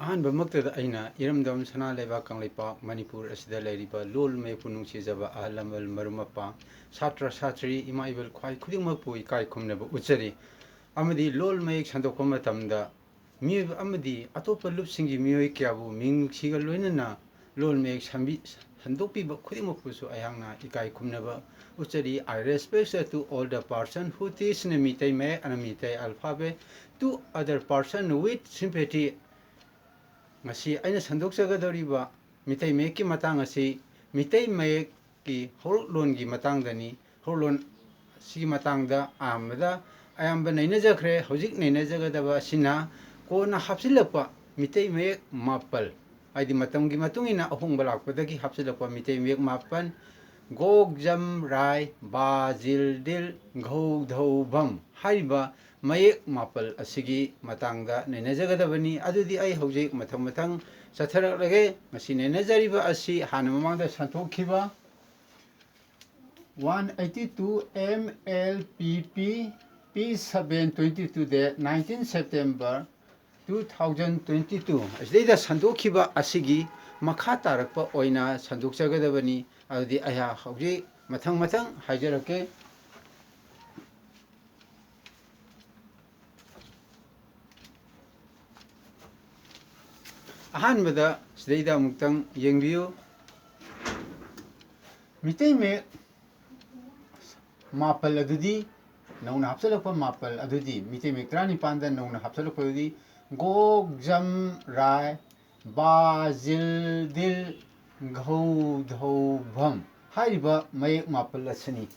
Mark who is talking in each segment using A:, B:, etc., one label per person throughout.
A: ꯑꯍꯥꯟꯕꯃꯛꯇꯗ ꯑꯩꯅ ꯏꯔꯝꯗꯝ ꯁꯅꯥ ꯂꯩꯕꯥꯛ ꯀꯪꯂꯩꯄꯥꯛ ꯃꯅꯤꯄꯨꯔ ꯑꯁꯤꯗ ꯂꯩꯔꯤꯕ ꯂꯣꯜ ꯃꯌꯦꯛꯄꯨ ꯅꯨꯡꯁꯤꯖꯕ ꯑꯍꯜ ꯂꯃꯟ ꯃꯔꯨꯞ ꯃꯄꯥꯡ ꯁꯥꯇ꯭ꯔ ꯁꯥꯇ꯭ꯔꯤ ꯏꯃꯥ ꯏꯕꯦꯜ ꯈ꯭ꯋꯥꯏ ꯈꯨꯗꯤꯡꯃꯛꯄꯨ ꯏꯀꯥꯏ ꯈꯨꯝꯅꯕ ꯎꯠꯆꯔꯤ ꯑꯃꯗꯤ ꯂꯣꯜ ꯃꯌꯦꯛ ꯁꯟꯗꯣꯛꯄ ꯃꯇꯝꯗ ꯃꯤꯑꯣꯏꯕ ꯑꯃꯗꯤ ꯑꯇꯣꯞꯄ ꯂꯨꯞꯁꯤꯡꯒꯤ ꯃꯤꯑꯣꯏ ꯀꯌꯥꯕꯨ ꯃꯤꯅꯨꯡꯁꯤꯒ ꯂꯣꯏꯅꯅ ꯂꯣꯜ ꯃꯌꯦꯛ ꯁꯟꯗꯣꯛꯄꯤꯕ ꯈꯨꯗꯤꯡꯃꯛꯄꯨꯁꯨ ꯑꯩꯍꯥꯛꯅ ꯏꯀꯥꯏ ꯈꯨꯝꯅꯕ ꯎꯠꯆꯔꯤ I respect to all the person who teach Mitai Mayek and Mitai alphabet to other person with sympathy ngasi aina sandokjagadoriba mitai mayek ki matang asi mitai mayek ki horlon gi matang dani horlon si matang da amada ayamba naina jakre hojik naina jagadaba sina kona hapsilakpa mitai mayek mapal aidi matam gi matungina ahung balakpadagi hapsilakpa mitai mayek mapan gog jam rai ba jil dil ngau dhau bam haiba mayek mapal asigi matangda nainajagadabani adudi ai hojik mathang chatharakage ngasi nainajariba asi hana mamangda santhokhiba 182 MLPP P722 de 19 September 2022 asida sandokhiba asigi makha tarakpa oina sandokjagadabani adudi aya hojik mathang haijarake ꯑꯍꯥꯟꯕꯗ ꯁꯤꯗꯩꯗ ꯑꯃꯨꯛꯇꯪ ꯌꯦꯡꯕꯤꯌꯨ ꯃꯤꯇꯩ ꯃꯌꯦꯛ ꯃꯥꯄꯜ ꯑꯗꯨꯗꯤ ꯅꯧꯅ ꯍꯥꯞꯆꯤꯜꯂꯛꯄ ꯃꯥꯄꯜ ꯑꯗꯨꯗꯤ ꯃꯤꯇꯩ ꯃꯌꯦꯛ 19ꯗ ꯅꯧꯅ ꯍꯥꯞꯆꯤꯜꯂꯛꯄꯗꯨꯗꯤ ꯒꯣꯛ ꯖꯝ ꯔꯥꯏ ꯕꯥ ꯖꯤꯜ ꯗꯤꯜ ꯘꯧ ꯙꯧ ꯚꯝ ꯍꯥꯏꯔꯤꯕ ꯃꯌꯦꯛ ꯃꯥꯄꯜ ꯑꯁꯤꯅꯤ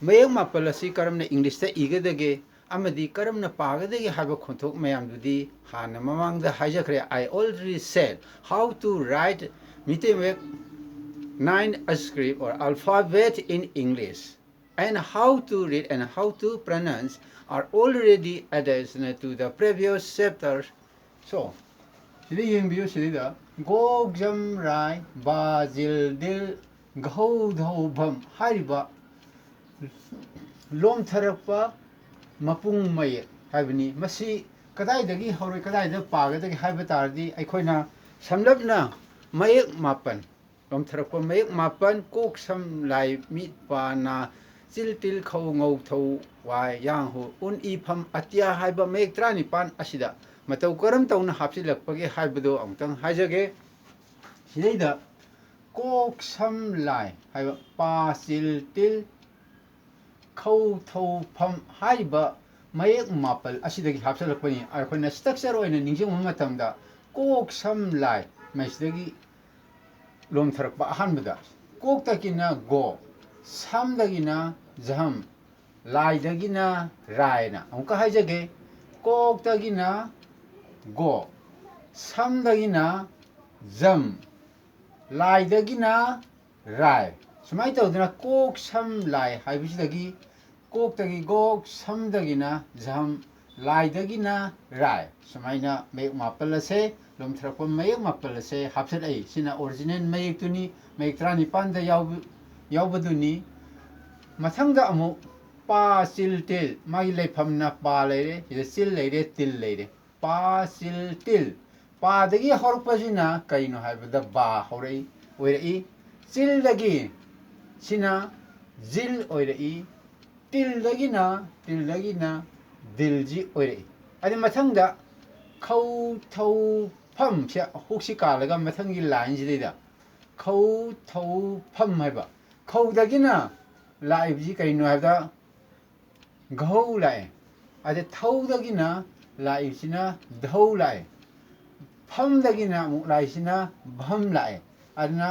A: ꯃꯌꯦꯛ ꯃꯥꯄꯜ ꯑꯁꯤ ꯀꯔꯝꯅ ꯏꯪꯂꯤꯁꯇ ꯏꯒꯗꯒꯦ ꯑꯃꯗꯤ ꯀꯔꯝꯅ ꯄꯥꯒꯗꯒꯦ ꯍꯥꯏꯕ ꯈꯣꯟꯊꯣꯛ ꯃꯌꯥꯝꯗꯨꯗꯤ ꯍꯥꯟꯅ ꯃꯃꯥꯡꯗ ꯍꯥꯏꯖꯈ꯭ꯔꯦ I already said how to write Mitai Mayek 9 script or alphabet in English and how to read and how to pronounce are already added to the previous chapters. So, sida yengbiyo sida gog jam rai ba jil dil ghau dhau bam hariba lom tharakpa mapung mayek haibani masi kadaidagi horoi kadaida pagadagi haiba tardi aikoina samlapna mayek mapan lom tharakpa mayek mapan kok sam lai mi pa na chil til khau ngau thau wai yang hu un I pham atya haiba mayek 19 asida matau karam tauna hapsilakpage haibado amtang haijage sidaida kok sam lai haiba pa chil til khau thau pham haiba mayek mapal asidagi hapsilakpani aikoina structure oina ningjingma matamda kok sam lai maisidagi lom tharakpa ahanbada kok takina go sam dagina jam lai dagina raina amka haijage kok dagina go sam dagina jam lai dagina rai sumai tawdana kok sam lai haibisidagi kok dagi gok sam dagina jam lai dagina rai sumaina mayek mapal ase lom tharakpa mayek mapal ase hapsat ai sina original mayek tuni mayek 19 da yaubaduni mathangda amu pa chil til mai leifamna pa leire ida chil leire til leire pa chil til pa dagi horpasina kaino haibada ba horai oirai chil dagi sina jil oirai til dagina dilji oirai adi mathangda khau thau pham se huksi kalaga mathangi line jidida khau thau pham haiba khau dagina laibji kaino haibda ghau lai ade thau dagina laibsina dhau lai pham dagina mu laisina bham lai adna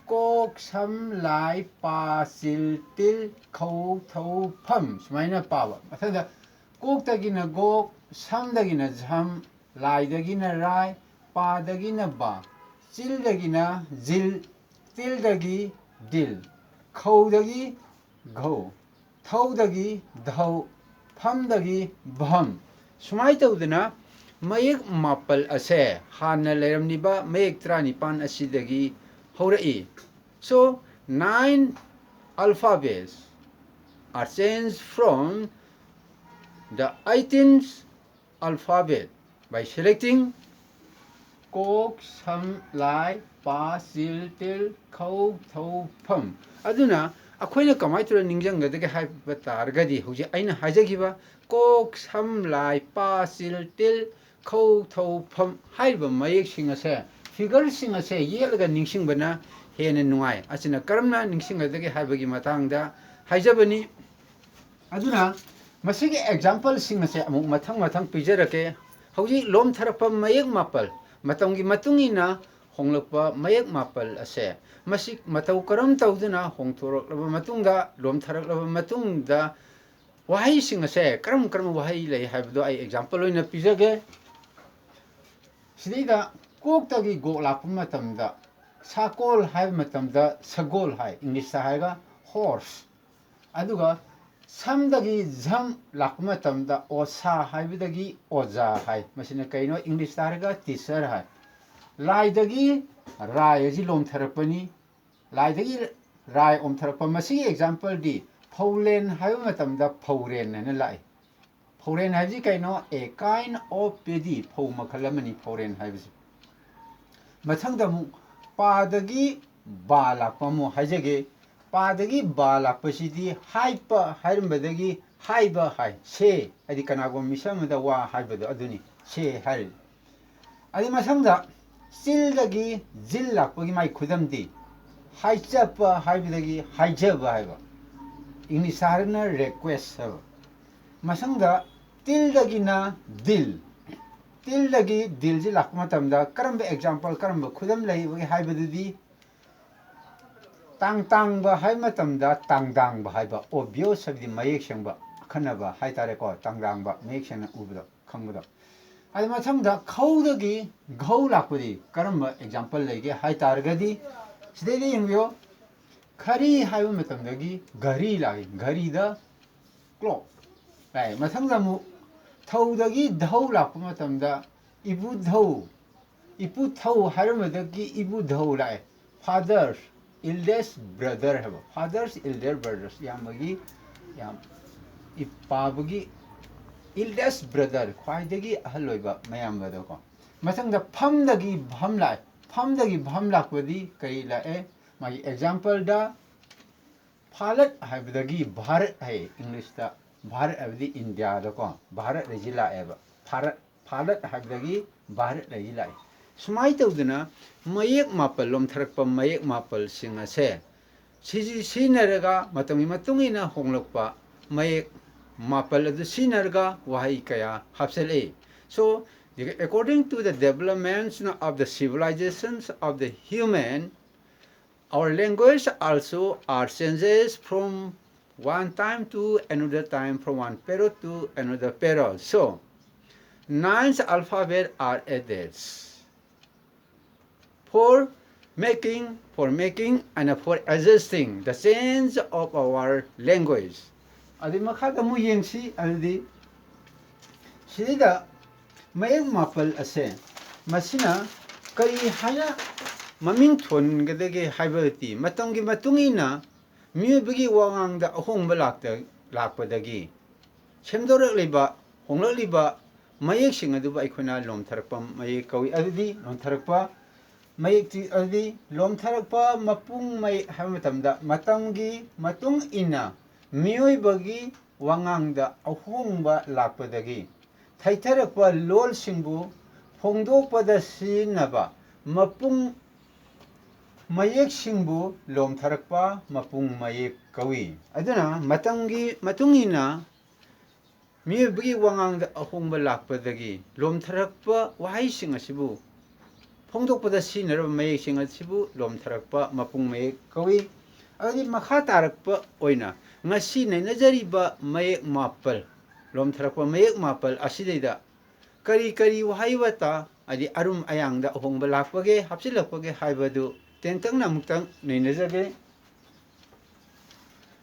A: kok sam lai pa chil til khau thau pham sumaina pawa mathangda kok dagina gok sam dagina jam lai dagina rai pa dagina ba chil dagina jil til dagi dil khau dagi ghau thau dagi dhau pham dagi bham sumai tawdana mayek mapal ase hana leiramniba mayek 19 asidagi horai so 9 alphabets are changed from the 18th alphabet by selecting kok sam lai pa sil til khau thau pham aduna akhoi na kamai tura ningjang ga de hai batar ga di hoji aina hajagi ba kok sam lai pa sil til khau thau pham hai ba mayek sing ase figure sing ase yel ga ningsing bana hena nuai asina karamna ningsing ga de hai bagi matang da haijabani aduna masigi example sing ase amuk mathang mathang pijarake hoji lom tharapa mayek mapal matanggi matungina honglakpa mayek mapal ase masik matau karam tauduna hongthorok laba matungda lom tharak laba matungda wahai sing ase karam karam wahai lei haibdo ai example oina pijage sidida kok tagi go lakpa matamda sakol hai matamda sagol hai english ta haiga horse aduga samdagi jam lakpa matamda osa haibidagi oja hai masina kaino english ta haiga teacher hai laidagi rai ji lom tharapani laidagi rai om tharapa masi example di phaulen haiba matamda phauren na lai phauren haji kaino a kind of pedi phau makhalamani phauren haibisi mathangda mu padagi ba lakpa mu hajage padagi ba lakpasidi haipa hairumbadagi haiba hai se adi kanago misamada wa haibado aduni se hai adi masangda sildagi jil lakpagi mai khudamdi haichapa haibidagi haijaba haiba english harna request haba masangda tildagi na dil tildagi dil ji lakma tamda karamba example karamba khudam lai bagi haibadudi tang tang ba hai matamda tang dang ba haiba obvious sabdi mayek sengba khanaba hai tare ko tang dang ba mayek sengna ubda khangbuda adi mathangda khaudagi ghau lakpadi karamba example lege hai targadi sidedi yengyo khari haiba matamdagi gari lagi gari da clock ai mathangda mu thaudagi dhau lakpa matamda ibu thau hairumadagi ibu dhau lai fathers eldest brother have fathers elder brothers yamagi yam ipabagi eldest brother khwaidagi ahaloiba mayam bado ko masangda phamdagi bham lakpadi kai la e magi example da phalat haibdagi bharat hai english da bharat abdi india da ko bharat rejila eba phalat haibdagi bharat rejila sumai tauduna mayek mapal lom tharakpa mayek mapal sing ase siji sinaraga matami matungina honglokpa mayek mapal adu sinaraga wahai kaya hapsele so according to the developments of the civilizations of the human our language also are changes from one time to another time from one period to another period so 9 alphabet are added for making and for adjusting the change of our language adi makhada mu yengsi adi sida mayek mapal ase masina kari haya maming thon gadege haibati matamgi matungina miyubagi wangangda ahongba lakpadagi semdorak liba honglak liba mayek sing aduba aikona lom tharakpa mayek kawi adudi lom tharakpa mayek ti adi lom tharakpa mapung may hamatamda matamgi matung ina miyubagi wangangda ahongba lakpadagi thaitharakpa lol singbu phongdokpada sinaba mapung mayek singbu lom tharakpa mapung mayek kawi aduna matamgi matungina miyubagi wangangda ahongba lakpadagi lom tharakpa wahai sing asibu phongdokpada sinaraba mayek sing asibu lom tharakpa mapung mayek kawi adi makha tarakpa oina ngasi nainajariba mayek mapal lom tharakpa mayek mapal asidaida kari wahai wata adi arum ayangda ahongba lakpage hapsilakpage haibadu tentang namutang nainajage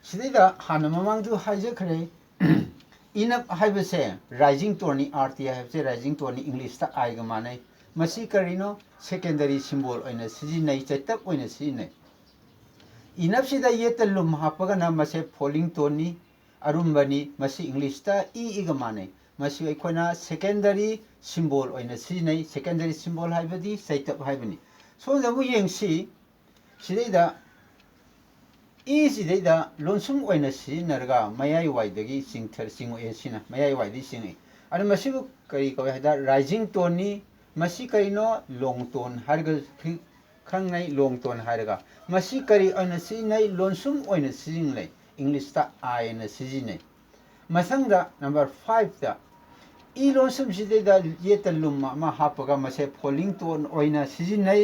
A: sidaida hana mamangdu haijakhare inap haibase rising tone arti haibase rising tone english ta aiga manai masi karino secondary symbol oina sijinai chatap oina sijinai inap sida yetalum hapaga na mase falling tone ni arumbani masi english ta iga manai Masih अखोना secondary symbol ओइना सिनै secondary symbol हाइबदी सैतप हाइबनी सोदबु येंगसी सिदैदा ई सिदैदा लोनसुम ओइना सिनरगा मयाई वाइदगी सिंथर सिंगो एसिना मयाई वाइदी सिंगै अरे मसीबु करी कवे हाइदा rising tone नि मसी करिनो लोंग tone हारगा खंगनै लोंग tone हारगा मसी करी ओइना सिनै लोनसुम ओइना सिंगलै English ता आई ना सिजिनै मसंगदा number 5 दा ई लोनसुम सिदैदा येता लुम मा हापगा मसे फोलिंग टोन ओइना सिजिनै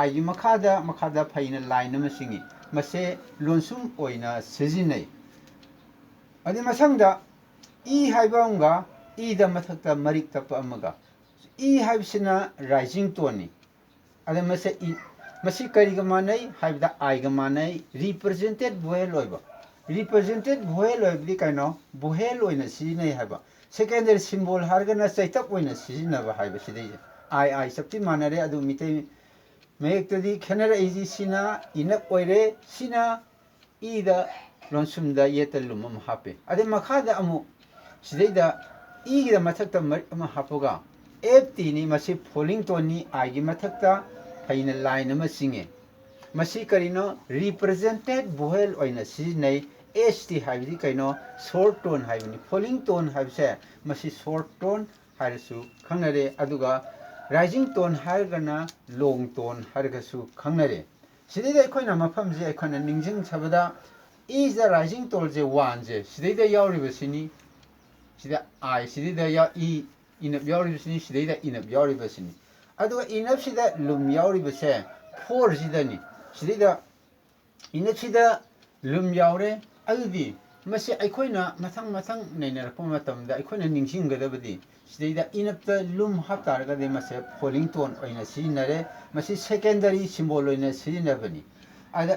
A: आई मखादा फैना लाइन अमा सिंगी मसे लोनसुम ओइना सिजिनै अदि मसंगदा ई हाइबांगा ई दा मथकता मरिक तप अमगा ई हाइबसिना राइजिंग टोन नि अदि मसे ई मसी करिगा मानै हाइबदा आइगा मानै रिप्रेजेंटेड वोयल ओइबा रिप्रेजेंटेड वोयल ओइबदि काइनो वोयल ओइना सिजिनै हाइबा सेकेंडरी सिंबल हारगना चैतप ओइना सिजिनबा हाइबा सिदै आई सबति मानरे अदु मिते मेक्तदी खेनर एजी सिना इनप ओइरे सिना ईदा लोनसुमदा येता लुमम हापे अदे मखादा अमु सिदैदा ईगिदा मथकता मरिक अमा हापगा एफ टी नि मसी फोलिंग टोन नि आईगी मथकता फैना लाइन अमा सिंगे मसी करिनो रिप्रेजेंटेड वोयल ओइना सिजिनै एस टी हाइबदी कइनो शॉर्ट टोन हाइबनी फोलिंग टोन हाइबसे मसी शॉर्ट टोन हाइरसु खंगनरे अदुगा राइजिंग टोन हाइरगना लोंग टोन हाइरगसु खंगनरे सिदैदा अखोइना मफम जे अखोइना निंजिंग छबदा इज द राइजिंग टोन जे 1 जे सिदैदा यावरिबसिनी सिदा आई सिदैदा या ई इनप यावरिबसिनी सिदैदा इनप यावरिबसिनी अदुगा इनप सिदा लुम यावरिबसे 4 सिदानी सिदैदा इनप सिदा लुम यावरे अदुदी मसे अखोइना मथंग नैनरप मतमदा अखोइना निंजिंगदबदी सिदैदा इनपता लुम हापतारगदे मसे फोलिंग टोन ओइना सिजिनरे मसे सेकेंडरी सिंबल ओइना सिजिनबनी अदा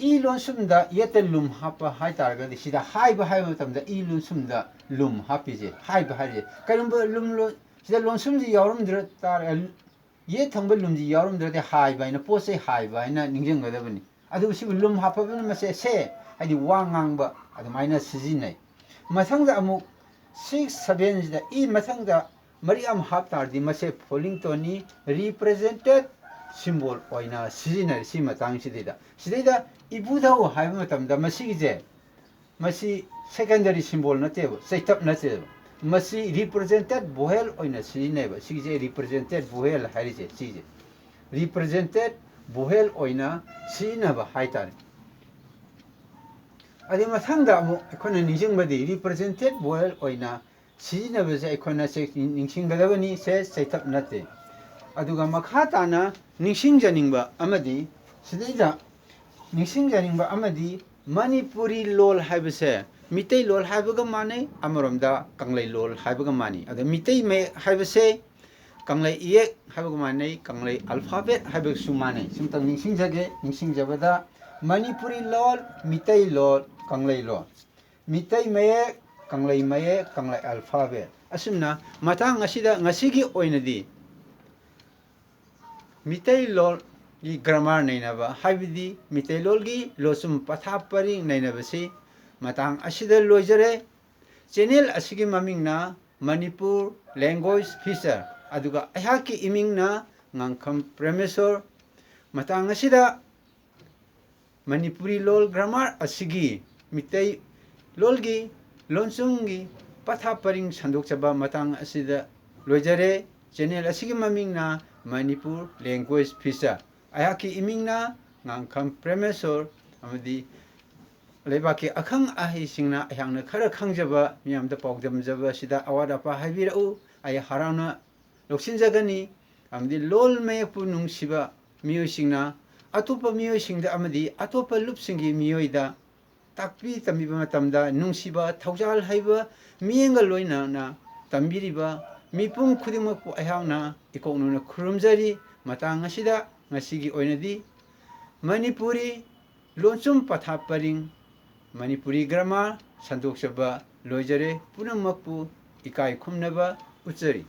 A: ई लोनसुमदा येता लुम हापा हाइतारगदे सिदा हाइबा मतमदा ई लोनसुमदा लुम हापिजे हाइबा हाइजे करुंबा लुम लो सिदा लोनसुमजी यावरमद्र तार ये थंबा लुमजी यावरमद्रदे हाइबा इना पोसे हाइबा इना निंजिंगदबनी अदु सिबु लुम हापबन मसे से हाइदि वांगांबा अदुमाइना सिजिनै मथंगदा अमु 6 7 जिदा ई मथंगदा मरियम हापतारदि मसे फोलिंग टोनी रिप्रेजेंटेड सिंबल ओइना सिजिनै सि मतंग सिदैदा इबुदाउ हाइबा मतमदा मसिगिजे मसी सेकेंडरी सिंबल नतेबो सैतप नतेबो मसी represented vowel ओइना सिजिनैबा सिगिजे represented वोयल हाइरिजे सिजे represented vowel ओइना सिजिनबा हाइतार अदि मथंगदा अमु अखोना निजिंगबदी रिप्रेजेंटेड वोयल ओइना सिजिनबसे अखोना से निंसिंगदबनी से सैतप नते अदुगा मखा ताना निंसिंगजनिंगबा अमदी सिदैदा निंसिंगजनिंगबा अमदी मणिपुरी लोल हाइबसे मितै लोल हाइबगा माने अमरमदा कंगलै लोल हाइबगा मानी अदा मितै मे हाइबसे कंगलै इए हाइबगा माने कंगलै अल्फाबेट हाइबगसु माने सिमतंग निंसिंगजबदा मणिपुरी लोल मितै लोल कंगलै लोल मितै मये कंगलै अल्फाबेट असुमना मतांग असिदा ngasiगी ओइनदी मितै लोल की ग्रामर नैनबा हाइबदी मितै लोलगी लोसुम पथा परि नैनबसी मतंग असिदा लोइजरे चैनल असिगी ममिंगना मणिपुर लैंग्वेज फीचर अदुगा अहाकी इमिंगना ngangkham प्रेमेश्वर मतंग असिदा मणिपुरी लोल ग्रामर असिगी मितै लोलगी लोनसुंगी पथा परिंग संदोकचबा मतंग असिदा लोइजरे चैनल असिगी ममिंगना मणिपुर लैंग्वेज फीचर अहाकी इमिंगना ngangkham प्रेमेश्वर अमदी लेबाकी अखंग अहिसिंगना अहांगना खरा खंगजबा मियामदा पाउदमजबा सिदा अवादापा हाइबिरउ आय हरावना लोक्सिनजगनी अमदी लोल मेयपु नुंगसिबा मियोसिंगना अतोपा मियोसिंगदा अमदी अतोपा लुपसिंगी मियोइदा ताकपी तमिबा मतमदा नुंगसिबा थौजाल हाइबा मियंगा लोइना तंबिरिबा मिपुम खुदिमकपु अहांगना इकोनुना खुरुमजरी मतंग असिदा ngasiगी ओइनदी मणिपुरी लोनसुम पथा परिंग मणिपुरी ग्रामर संदोकचबा लोइजरे पुनमकपु इकाय खुमनबा उच्चरी।